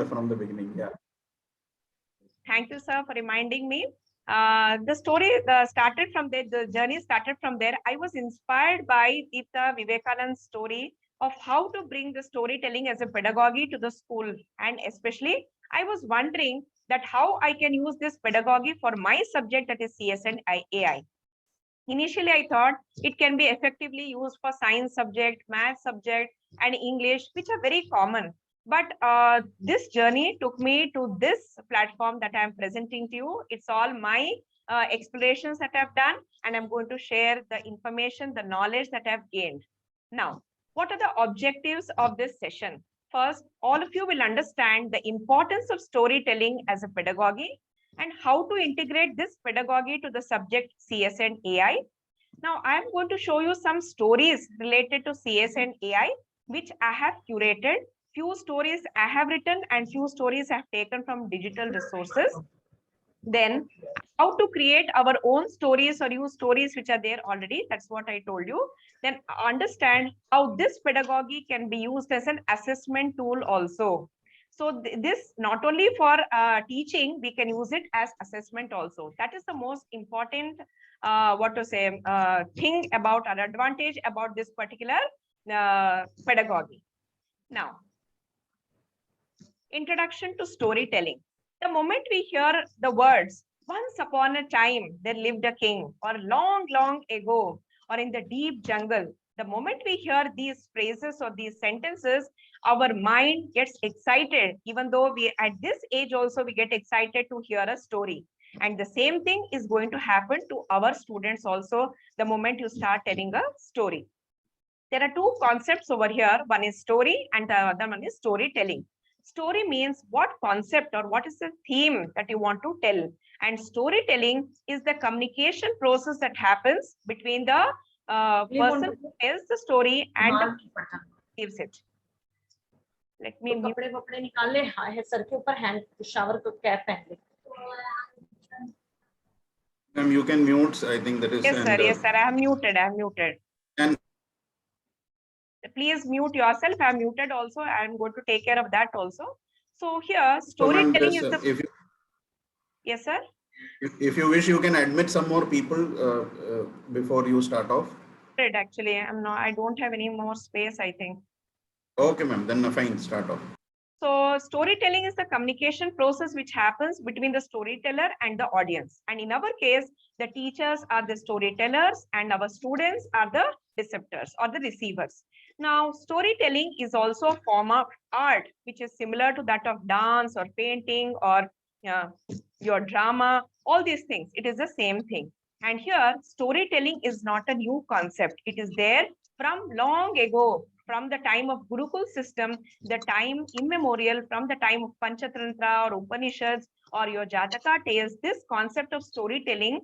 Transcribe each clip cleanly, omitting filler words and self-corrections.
from the beginning. Yeah. Thank you, sir, for reminding me. The story started from there, the journey started from there. I was inspired by Deepta Vivekananda's story of how to bring the storytelling as a pedagogy to the school. And especially, I was wondering that how I can use this pedagogy for my subject, that is CS and AI. Initially, I thought it can be effectively used for science subject, math subject, and English, which are very common. But this journey took me to this platform that I'm presenting to you. It's all my explorations that I've done, and I'm going to share the information, the knowledge that I've gained. Now, what are the objectives of this session? First, all of you will understand the importance of storytelling as a pedagogy and how to integrate this pedagogy to the subject CS and AI. Now, I am going to show you some stories related to CS and AI, which I have curated. Few stories I have written and few stories I have taken from digital resources. Then how to create our own stories or use stories which are there already. That's what I told you. Then understand how this pedagogy can be used as an assessment tool also. So this not only for teaching, we can use it as assessment also. That is the most important thing about an advantage about this particular pedagogy. Now, introduction to storytelling. The moment we hear the words, once upon a time there lived a king, or long, long ago, or in the deep jungle, the moment we hear these phrases or these sentences, our mind gets excited. Even though we at this age also we get excited to hear a story. And the same thing is going to happen to our students also the moment you start telling a story. There are two concepts over here. One is story and the other one is storytelling. Story means what concept or what is the theme that you want to tell. And storytelling is the communication process that happens between the person who tells the story and the gives it. Let me mute. कपड़े निकाल ले, sir के ऊपर hand shower को cap पहन ले. You can mute. I think that is. Yes, sir. Yes, sir. I am muted. I am muted. And please mute yourself. I am muted also. I am going to take care of that also. So here, storytelling is the. Yes, sir. If you wish, you can admit some more people before you start off. Actually, I don't have any more space, I think. Okay, ma'am. Then fine. Start off. So storytelling is the communication process which happens between the storyteller and the audience. And in our case, the teachers are the storytellers and our students are the receptors or the receivers. Now, storytelling is also a form of art, which is similar to that of dance or painting or your drama, all these things. It is the same thing. And here, storytelling is not a new concept. It is there from long ago, from the time of Gurukul system, the time immemorial, from the time of Panchatantra or Upanishads or your Jataka tales, this concept of storytelling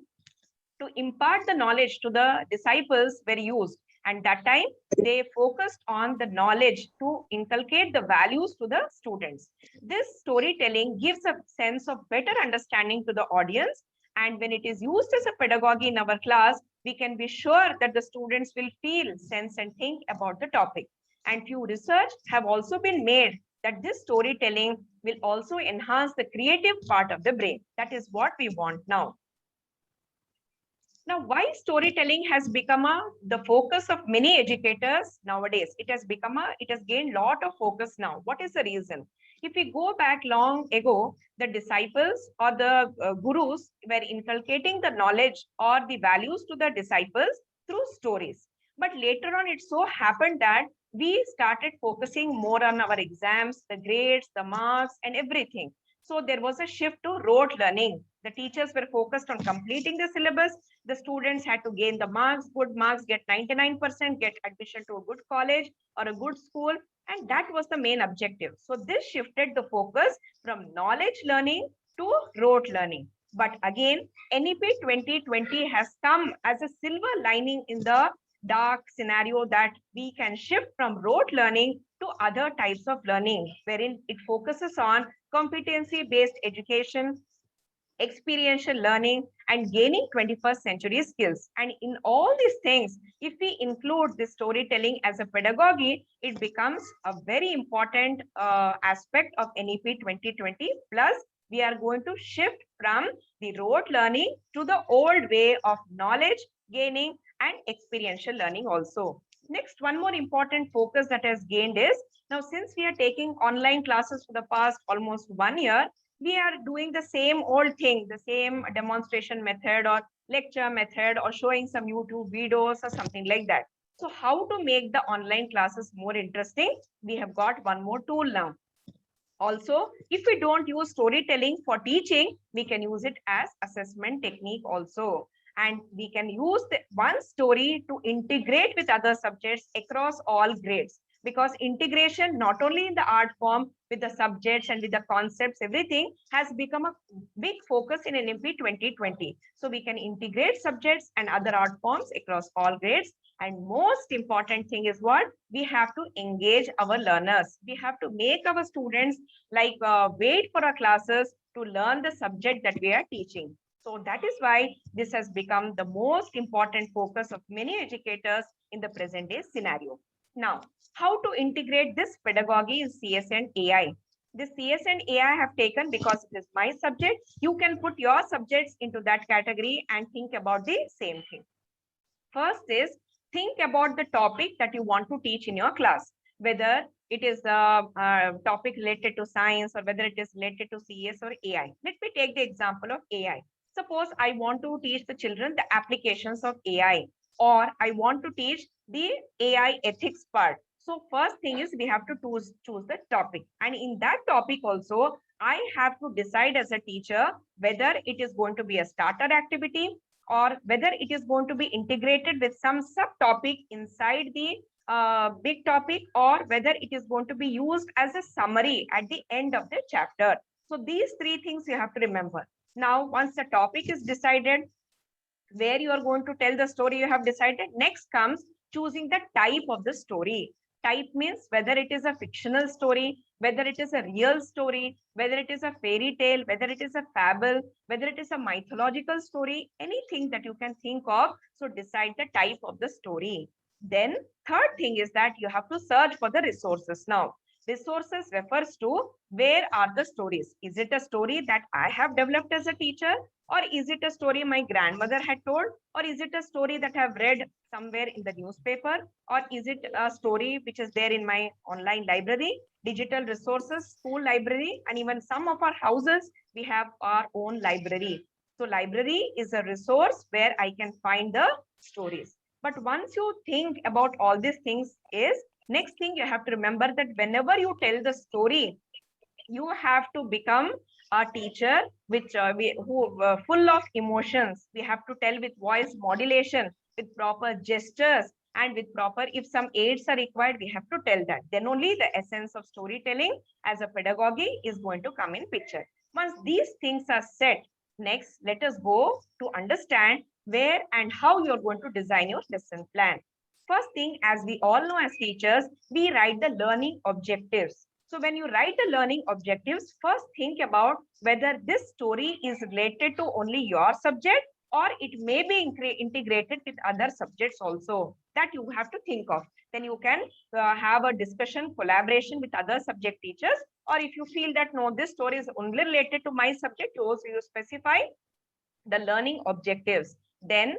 to impart the knowledge to the disciples were used. And that time they focused on the knowledge to inculcate the values to the students. This storytelling gives a sense of better understanding to the audience. And when it is used as a pedagogy in our class, we can be sure that the students will feel, sense, and think about the topic. And few research have also been made that this storytelling will also enhance the creative part of the brain. That is what we want now. Now, why storytelling has become the focus of many educators nowadays? It has gained a lot of focus now. What is the reason? If we go back long ago, the disciples or the gurus were inculcating the knowledge or the values to the disciples through stories. But later on, it so happened that we started focusing more on our exams, the grades, the marks, and everything. So there was a shift to rote learning. The teachers were focused on completing the syllabus. The students had to gain the marks, good marks, get 99%, get admission to a good college or a good school. And that was the main objective. So this shifted the focus from knowledge learning to rote learning. But again, NEP 2020 has come as a silver lining in the dark scenario that we can shift from rote learning to other types of learning, wherein it focuses on competency-based education, experiential learning, and gaining 21st century skills. And in all these things, if we include the storytelling as a pedagogy, it becomes a very important aspect of NEP 2020. Plus, we are going to shift from the rote learning to the old way of knowledge gaining and experiential learning also. Next, one more important focus that has gained is, now since we are taking online classes for the past almost 1 year, we are doing the same old thing, the same demonstration method or lecture method or showing some YouTube videos or something like that. So how to make the online classes more interesting? We have got one more tool now. Also, if we don't use storytelling for teaching, we can use it as assessment technique also. And we can use the one story to integrate with other subjects across all grades. Because integration, not only in the art form, with the subjects and with the concepts, everything has become a big focus in NMP 2020. So we can integrate subjects and other art forms across all grades. And most important thing is what? We have to engage our learners. We have to make our students like wait for our classes to learn the subject that we are teaching. So that is why this has become the most important focus of many educators in the present day scenario. Now, how to integrate this pedagogy in CS and AI? This CS and AI I have taken because it is my subject. You can put your subjects into that category and think about the same thing. First is, think about the topic that you want to teach in your class, whether it is a topic related to science or whether it is related to CS or AI. Let me take the example of AI. Suppose I want to teach the children the applications of AI, or I want to teach the AI ethics part. So first thing is we have to choose the topic. And in that topic also, I have to decide as a teacher whether it is going to be a starter activity or whether it is going to be integrated with some subtopic inside the big topic, or whether it is going to be used as a summary at the end of the chapter. So these three things you have to remember. Now, once the topic is decided, where you are going to tell the story you have decided, next comes choosing the type of the story. Type means whether it is a fictional story, whether it is a real story, whether it is a fairy tale, whether it is a fable, whether it is a mythological story, anything that you can think of. So decide the type of the story. Then third thing is that you have to search for the resources. Now, resources refers to where are the stories. Is it a story that I have developed as a teacher? Or is it a story my grandmother had told? Or is it a story that I've read somewhere in the newspaper? Or is it a story which is there in my online library, digital resources, school library, and even some of our houses, we have our own library. So library is a resource where I can find the stories. But once you think about all these things is, next thing you have to remember that whenever you tell the story, you have to become a teacher which who full of emotions. We have to tell with voice modulation, with proper gestures, and with proper, if some aids are required, we have to tell that. Then only the essence of storytelling as a pedagogy is going to come in picture. Once these things are set, next let us go to understand where and how you're going to design your lesson plan. First thing, as we all know as teachers, we write the learning objectives. So when you write the learning objectives, first think about whether this story is related to only your subject or it may be integrated with other subjects also. That you have to think of. Then you can have a discussion, collaboration with other subject teachers. Or if you feel that no, this story is only related to my subject, you also specify the learning objectives. Then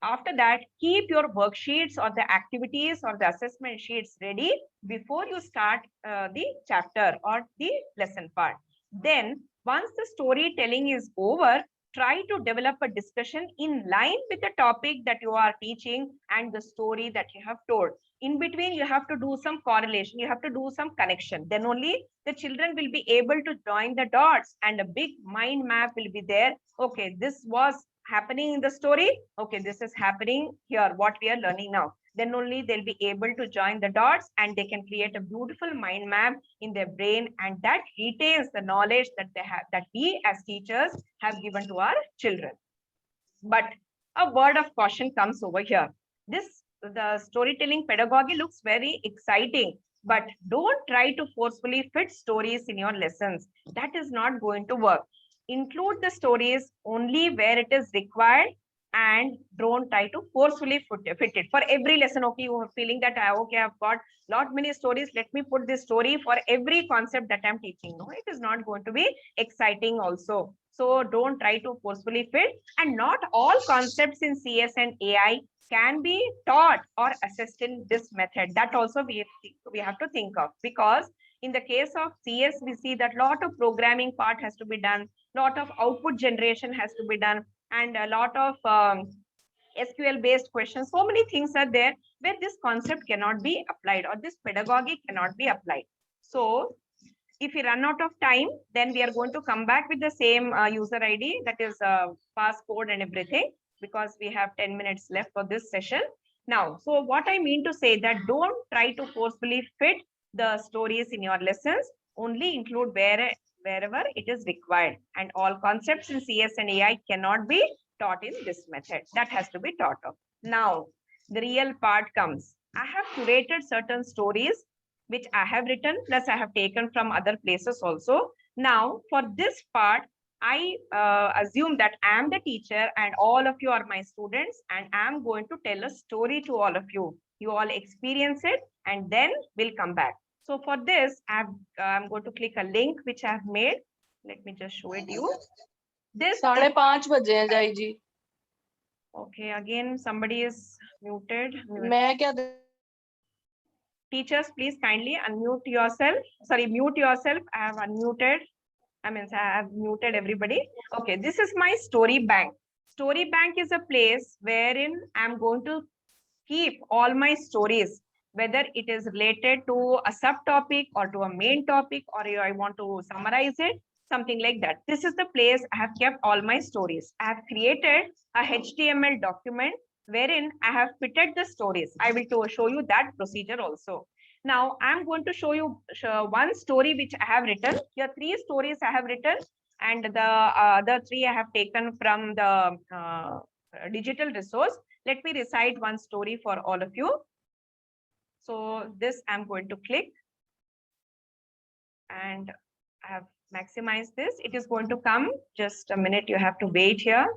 after that, keep your worksheets or the activities or the assessment sheets ready before you start the chapter or the lesson part. Then once the storytelling is over, try to develop a discussion in line with the topic that you are teaching and the story that you have told. In between, you have to do some correlation. You have to do some connection. Then only the children will be able to join the dots and a big mind map will be there. Okay, this was happening in the story. Okay, this is happening here, what we are learning now. Then only they'll be able to join the dots and they can create a beautiful mind map in their brain, and that retains the knowledge that they have, that we as teachers have given to our children. But a word of caution comes over here. The storytelling pedagogy looks very exciting, but don't try to forcefully fit stories in your lessons. That is not going to work. include the stories only where it is required and don't try to forcefully fit it. For every lesson, okay, you are feeling that, okay, I've got lot many stories, let me put this story for every concept that I'm teaching. No, it is not going to be exciting also. So don't try to forcefully fit, and not all concepts in CS and AI can be taught or assessed in this method. That also we have to think of, because in the case of CS, we see that lot of programming part has to be done, lot of output generation has to be done, and a lot of SQL based questions. So many things are there where this concept cannot be applied, or this pedagogy cannot be applied. So if we run out of time, then we are going to come back with the same user ID, that is passcode and everything, because we have 10 minutes left for this session. Now, so what I mean to say that don't try to forcefully fit the stories in your lessons, only include wherever it is required, and all concepts in CS and AI cannot be taught in this method. That has to be taught of. Now, the real part comes. I have curated certain stories which I have written, plus I have taken from other places also. Now, for this part, I assume that I am the teacher and all of you are my students, and I am going to tell a story to all of you. You all experience it, and then we'll come back. So for this, I'm going to click a link which I have made. Let me just show it to you. This 5:30 बजे हैं जाई जी. Okay, again somebody is muted. मैं क्या Teachers, please kindly unmute yourself. Sorry, mute yourself. I have unmuted. I have muted everybody. Okay, this is my story bank. Story bank is a place wherein I'm going to keep all my stories, whether it is related to a subtopic or to a main topic, or I want to summarize it, something like that. This is the place I have kept all my stories. I have created a HTML document wherein I have fitted the stories. I will show you that procedure also. Now I'm going to show you one story which I have written. Here 3 stories I have written, and the other 3 I have taken from the digital resource. Let me recite one story for all of you. So this I'm going to click, and I have maximized this. It is going to come. Just a minute, you have to wait here.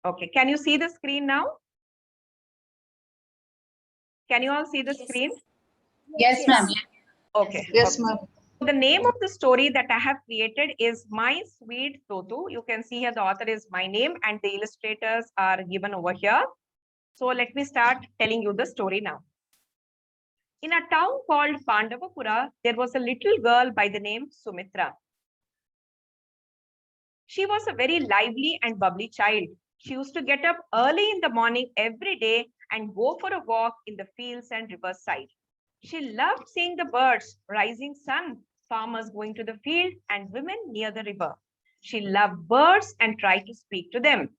Okay, can you see the screen now? Can you all see the screen? Yes, ma'am. Okay. Yes, ma'am. The name of the story that I have created is My Sweet Totu. You can see here the author is my name and the illustrators are given over here. So let me start telling you the story now. In a town called Pandavapura, there was a little girl by the name Sumitra. She was a very lively and bubbly child. She used to get up early in the morning every day and go for a walk in the fields and riverside. She loved seeing the birds, rising sun, farmers going to the field, and women near the river. She loved birds and tried to speak to them.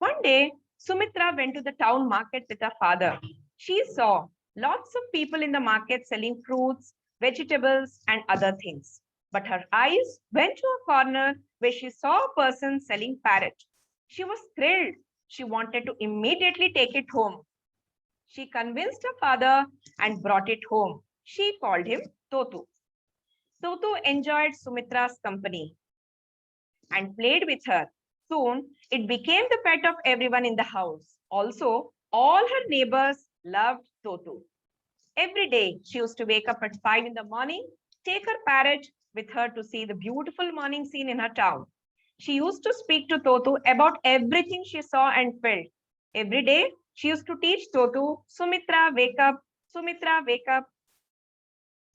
One day, Sumitra went to the town market with her father. She saw lots of people in the market selling fruits, vegetables, and other things. But her eyes went to a corner where she saw a person selling parrot. She was thrilled. She wanted to immediately take it home. She convinced her father and brought it home. She called him Totu. Totu enjoyed Sumitra's company and played with her. Soon, it became the pet of everyone in the house. Also, all her neighbors loved Totu. Every day, she used to wake up at 5 in the morning, take her parrot with her to see the beautiful morning scene in her town. She used to speak to Totu about everything she saw and felt. Every day, she used to teach Totu, Sumitra, wake up, Sumitra, wake up.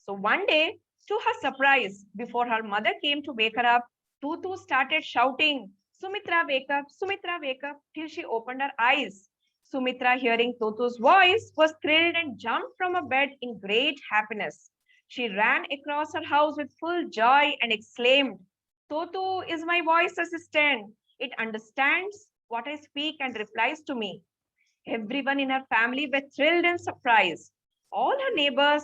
So one day, to her surprise, before her mother came to wake her up, Totu started shouting, Sumitra, wake up, till she opened her eyes. Sumitra, hearing Totu's voice, was thrilled and jumped from her bed in great happiness. She ran across her house with full joy and exclaimed, Totu is my voice assistant. It understands what I speak and replies to me. Everyone in her family were thrilled and surprised. All her neighbors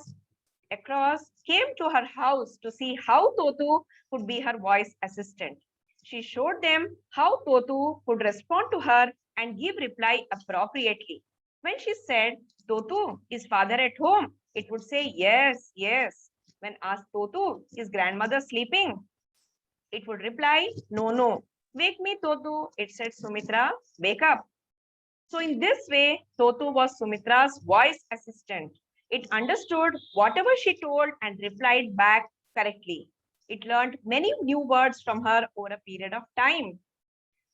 across came to her house to see how Totu could be her voice assistant. She showed them how Totu could respond to her and give reply appropriately. When she said, Totu, is father at home? It would say, yes, yes. When asked Totu, is grandmother sleeping? It would reply, no, no. Wake me, Totu. It said, Sumitra, wake up. So in this way, Totu was Sumitra's voice assistant. It understood whatever she told and replied back correctly. It learned many new words from her over a period of time.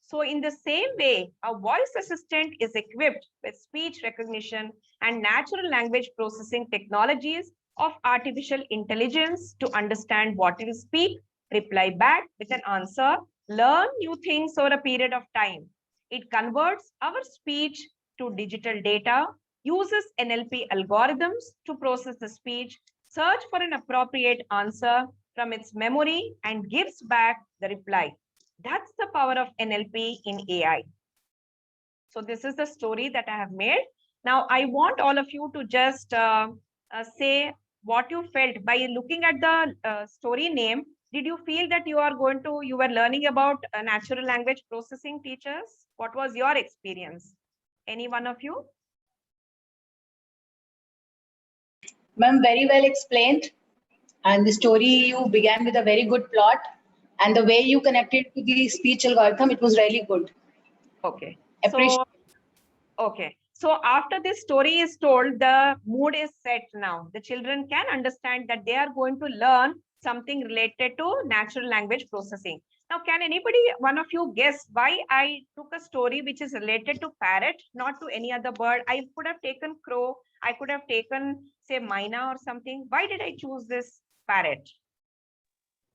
So in the same way, a voice assistant is equipped with speech recognition and natural language processing technologies of artificial intelligence to understand what we speak, reply back with an answer, learn new things over a period of time. It converts our speech to digital data, uses NLP algorithms to process the speech, search for an appropriate answer from its memory, and gives back the reply. That's the power of NLP in AI. So this is the story that I have made. Now I want all of you to just say what you felt by looking at the story name. Did you feel that you were learning about natural language processing, teachers? What was your experience? Any one of you? Ma'am, very well explained. And the story you began with a very good plot. And the way you connected to the speech algorithm, it was really good. Okay. Appreciate. Okay. So after this story is told, the mood is set now. The children can understand that they are going to learn something related to natural language processing. Now, can anybody, one of you, guess why I took a story which is related to parrot, not to any other bird? I could have taken crow. I could have taken, say, myna or something. Why did I choose this parrot?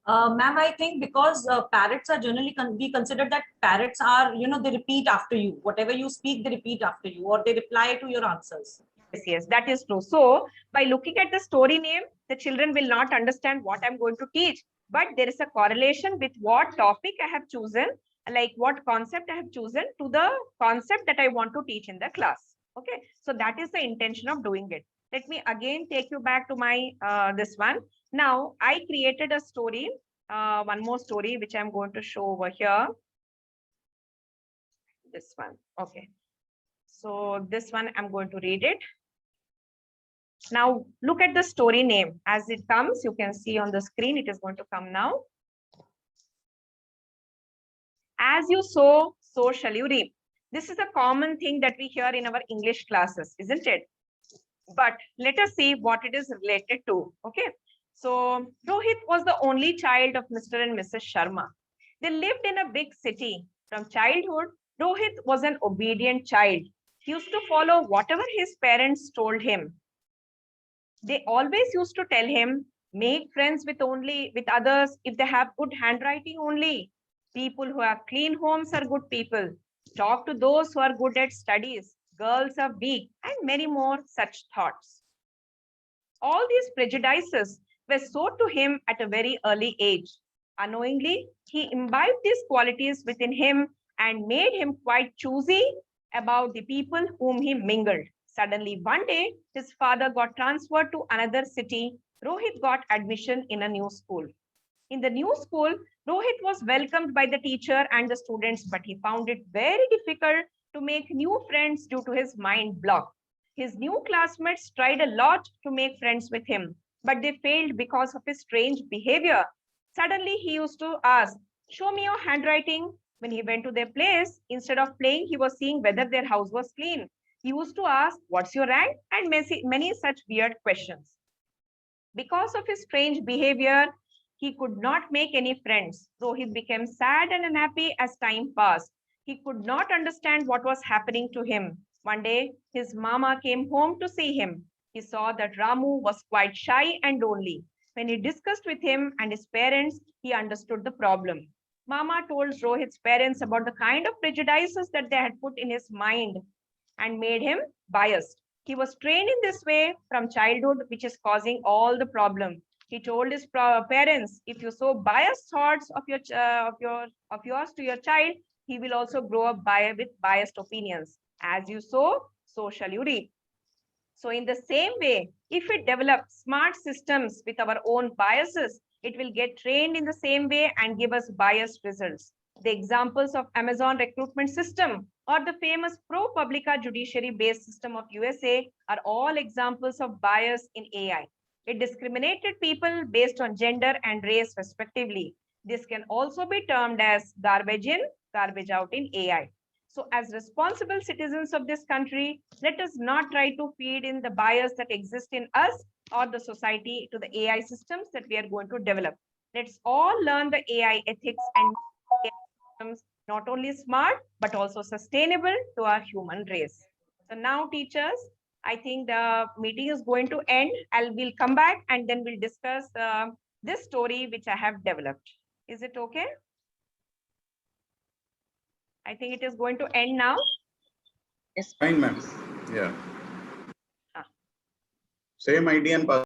Ma'am, I think because parrots are generally, we consider that parrots are, they repeat after you. Whatever you speak, they repeat after you, or they reply to your answers. Yes, that is true. So by looking at the story name, the children will not understand what I'm going to teach, but there is a correlation with what topic I have chosen, like what concept I have chosen to the concept that I want to teach in the class. Okay, so that is the intention of doing it. Let me again take you back to my this one. Now I created a story, one more story, which I'm going to show over here. This one. Okay. So this one, I'm going to read it. Now look at the story name as it comes. You can see on the screen, it is going to come now. As you sow, so shall you reap. This is a common thing that we hear in our English classes, isn't it? But let us see what it is related to. Okay. So Rohit was the only child of Mr. and Mrs. Sharma. They lived in a big city. From childhood, Rohit was an obedient child. He used to follow whatever his parents told him. They always used to tell him, make friends with others if they have good handwriting only. People who have clean homes are good people. Talk to those who are good at studies. Girls are weak, and many more such thoughts. All these prejudices were sold to him at a very early age. Unknowingly, he imbibed these qualities within him and made him quite choosy about the people whom he mingled. Suddenly, one day, his father got transferred to another city. Rohit got admission in a new school. In the new school, Rohit was welcomed by the teacher and the students, but he found it very difficult to make new friends due to his mind block. His new classmates tried a lot to make friends with him, but they failed because of his strange behavior. Suddenly, he used to ask, show me your handwriting. When he went to their place, instead of playing, he was seeing whether their house was clean. He used to ask, what's your rank? And many such weird questions. Because of his strange behavior, he could not make any friends. So he became sad and unhappy as time passed. He could not understand what was happening to him. One day, his mama came home to see him. He saw that Ramu was quite shy and lonely. When he discussed with him and his parents, he understood the problem. Mama told Rohit's parents about the kind of prejudices that they had put in his mind and made him biased. He was trained in this way from childhood, which is causing all the problem. He told his parents, if you sow biased thoughts of yours to your child, he will also grow up with biased opinions. As you sow, so shall you reap. So in the same way, if we develop smart systems with our own biases, it will get trained in the same way and give us biased results. The examples of Amazon recruitment system or the famous ProPublica judiciary-based system of USA are all examples of bias in AI. It discriminated people based on gender and race respectively. This can also be termed as garbage in, garbage out in AI. So as responsible citizens of this country, let us not try to feed in the bias that exist in us or the society to the AI systems that we are going to develop. Let's all learn the AI ethics and AI systems not only smart, but also sustainable to our human race. So now teachers, I think the meeting is going to end. We'll come back and then we'll discuss this story which I have developed. Is it okay? I think it is going to end now. Fine, ma'am. Yeah. Ah. Same idea and